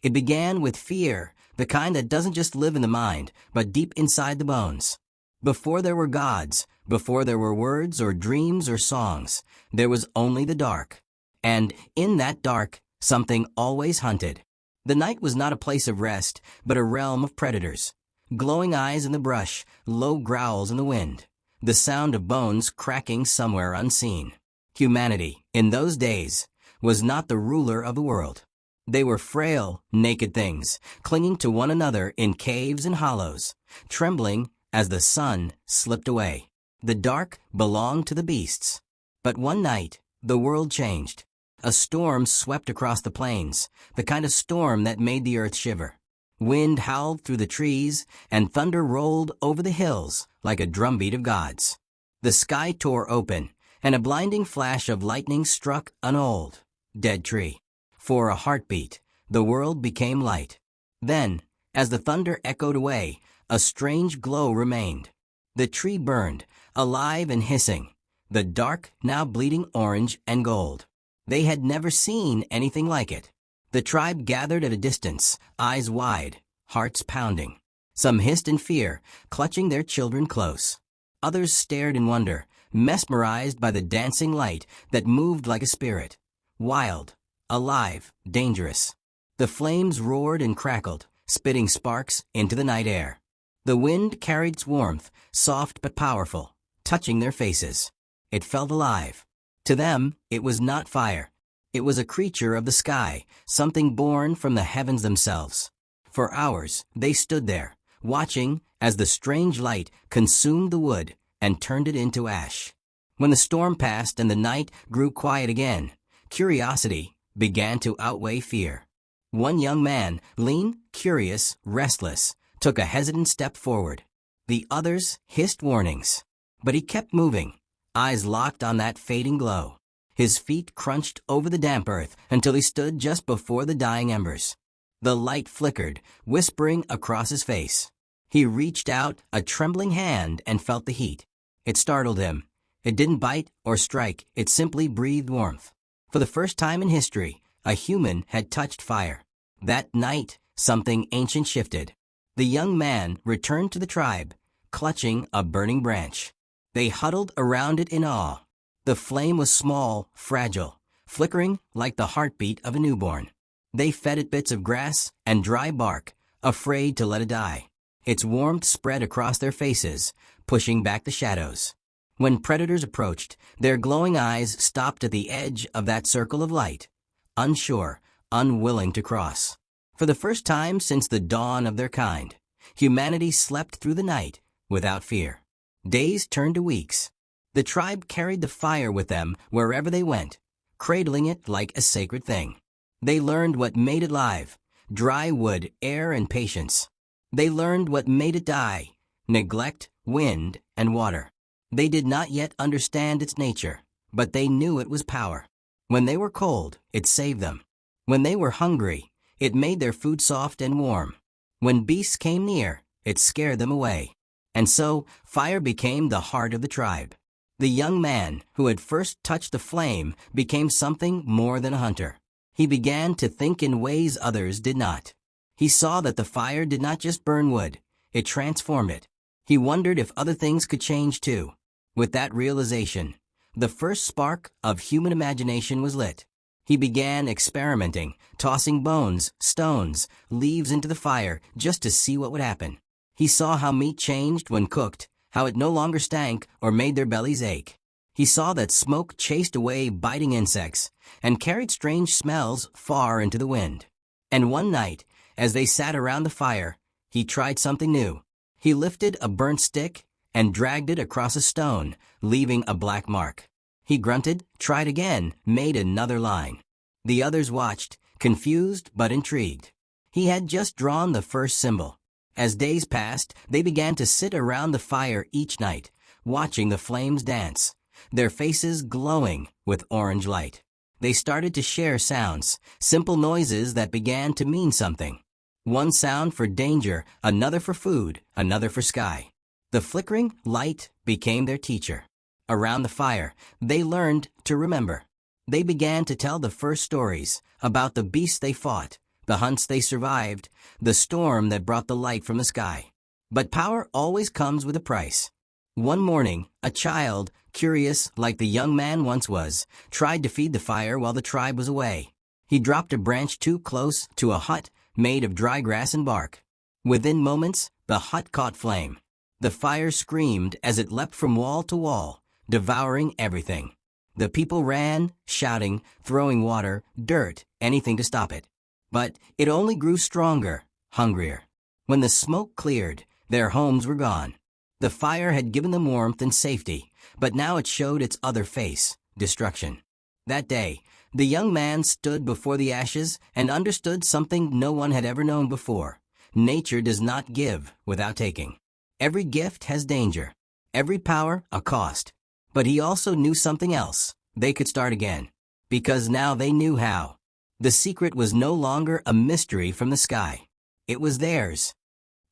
It began with fear, the kind that doesn't just live in the mind, but deep inside the bones. Before there were gods, before there were words or dreams or songs, there was only the dark. And in that dark, something always hunted. The night was not a place of rest, but a realm of predators. Glowing eyes in the brush, low growls in the wind, the sound of bones cracking somewhere unseen. Humanity, in those days, was not the ruler of the world. They were frail, naked things, clinging to one another in caves and hollows, trembling as the sun slipped away. The dark belonged to the beasts. But one night, the world changed. A storm swept across the plains, the kind of storm that made the earth shiver. Wind howled through the trees, and thunder rolled over the hills like a drumbeat of gods. The sky tore open, and a blinding flash of lightning struck an old, dead tree. For a heartbeat, the world became light. Then, as the thunder echoed away, a strange glow remained. The tree burned, alive and hissing, the dark now bleeding orange and gold. They had never seen anything like it. The tribe gathered at a distance, eyes wide, hearts pounding. Some hissed in fear, clutching their children close. Others stared in wonder, mesmerized by the dancing light that moved like a spirit. Wild, alive, dangerous. The flames roared and crackled, spitting sparks into the night air. The wind carried its warmth, soft but powerful, touching their faces. It felt alive. To them, it was not fire. It was a creature of the sky, something born from the heavens themselves. For hours, they stood there, watching as the strange light consumed the wood and turned it into ash. When the storm passed and the night grew quiet again, curiosity began to outweigh fear. One young man, lean, curious, restless, took a hesitant step forward. The others hissed warnings. But he kept moving, eyes locked on that fading glow. His feet crunched over the damp earth until he stood just before the dying embers. The light flickered, whispering across his face. He reached out a trembling hand and felt the heat. It startled him. It didn't bite or strike, it simply breathed warmth. For the first time in history, a human had touched fire. That night, something ancient shifted. The young man returned to the tribe, clutching a burning branch. They huddled around it in awe. The flame was small, fragile, flickering like the heartbeat of a newborn. They fed it bits of grass and dry bark, afraid to let it die. Its warmth spread across their faces, pushing back the shadows. When predators approached, their glowing eyes stopped at the edge of that circle of light, unsure, unwilling to cross. For the first time since the dawn of their kind, humanity slept through the night without fear. Days turned to weeks. The tribe carried the fire with them wherever they went, cradling it like a sacred thing. They learned what made it live: dry wood, air, and patience. They learned what made it die: neglect, wind, and water. They did not yet understand its nature, but they knew it was power. When they were cold, it saved them. When they were hungry, it made their food soft and warm. When beasts came near, it scared them away. And so, fire became the heart of the tribe. The young man who had first touched the flame became something more than a hunter. He began to think in ways others did not. He saw that the fire did not just burn wood, it transformed it. He wondered if other things could change too. With that realization, the first spark of human imagination was lit. He began experimenting, tossing bones, stones, leaves into the fire just to see what would happen. He saw how meat changed when cooked, how it no longer stank or made their bellies ache. He saw that smoke chased away biting insects and carried strange smells far into the wind. And one night, as they sat around the fire, he tried something new. He lifted a burnt stick and dragged it across a stone, leaving a black mark. He grunted, tried again, made another line. The others watched, confused but intrigued. He had just drawn the first symbol. As days passed, they began to sit around the fire each night, watching the flames dance, their faces glowing with orange light. They started to share sounds, simple noises that began to mean something. One sound for danger, another for food, another for sky. The flickering light became their teacher. Around the fire, they learned to remember. They began to tell the first stories about the beasts they fought, the hunts they survived, the storm that brought the light from the sky. But power always comes with a price. One morning, a child, curious like the young man once was, tried to feed the fire while the tribe was away. He dropped a branch too close to a hut made of dry grass and bark. Within moments, the hut caught flame. The fire screamed as it leapt from wall to wall, devouring everything. The people ran, shouting, throwing water, dirt, anything to stop it. But it only grew stronger, hungrier. When the smoke cleared, their homes were gone. The fire had given them warmth and safety, but now it showed its other face, destruction. That day, the young man stood before the ashes and understood something no one had ever known before. Nature does not give without taking. Every gift has danger, every power a cost. But he also knew something else. They could start again. Because now they knew how. The secret was no longer a mystery from the sky. It was theirs.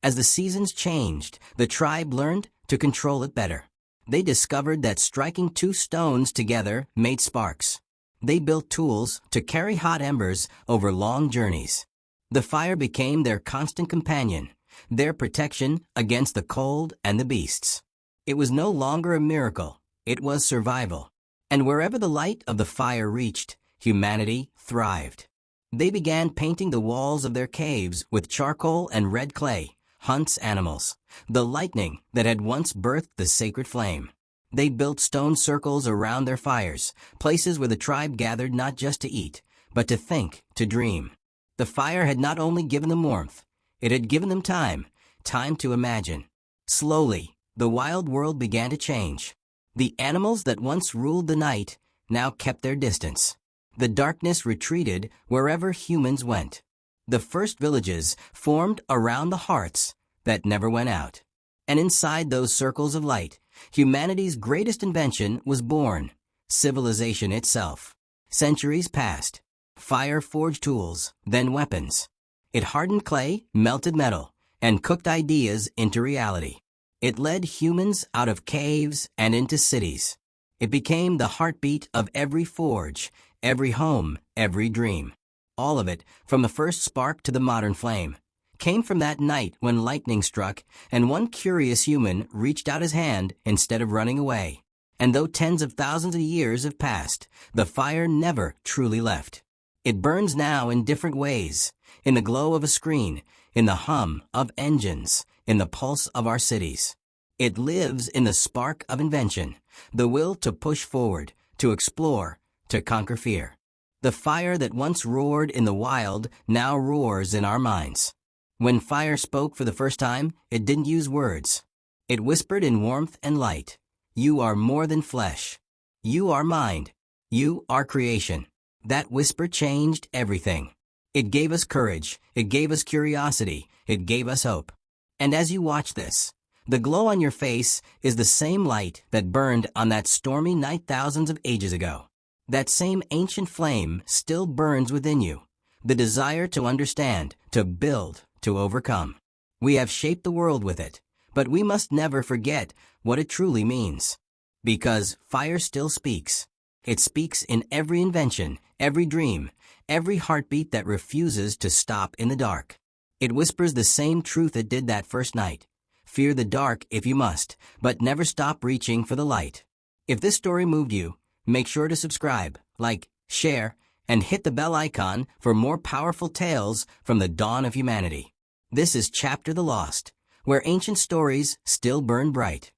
As the seasons changed, the tribe learned to control it better. They discovered that striking two stones together made sparks. They built tools to carry hot embers over long journeys. The fire became their constant companion, their protection against the cold and the beasts. It was no longer a miracle, it was survival. And wherever the light of the fire reached, humanity thrived. They began painting the walls of their caves with charcoal and red clay, hunts animals, the lightning that had once birthed the sacred flame. They built stone circles around their fires, places where the tribe gathered not just to eat, but to think, to dream. The fire had not only given them warmth, it had given them time to imagine. Slowly, the wild world began to change. The animals that once ruled the night now kept their distance. The darkness retreated wherever humans went. The first villages formed around the hearths that never went out. And inside those circles of light, humanity's greatest invention was born, civilization itself. Centuries passed. Fire forged tools, then weapons. It hardened clay, melted metal, and cooked ideas into reality. It led humans out of caves and into cities. It became the heartbeat of every forge, every home, every dream. All of it, from the first spark to the modern flame, came from that night when lightning struck and one curious human reached out his hand instead of running away. And though tens of thousands of years have passed, the fire never truly left. It burns now in different ways, in the glow of a screen, in the hum of engines, in the pulse of our cities. It lives in the spark of invention, the will to push forward, to explore, to conquer fear. The fire that once roared in the wild now roars in our minds. When fire spoke for the first time, it didn't use words. It whispered in warmth and light. You are more than flesh. You are mind. You are creation. That whisper changed everything. It gave us courage. It gave us curiosity. It gave us hope. And as you watch this, the glow on your face is the same light that burned on that stormy night thousands of ages ago. That same ancient flame still burns within you. The desire to understand, to build, to overcome. We have shaped the world with it, but we must never forget what it truly means. Because fire still speaks. It speaks in every invention, every dream, every heartbeat that refuses to stop in the dark. It whispers the same truth it did that first night. Fear the dark if you must, but never stop reaching for the light. If this story moved you, make sure to subscribe, like, share, and hit the bell icon for more powerful tales from the dawn of humanity. This is Chapter the Lost, where ancient stories still burn bright.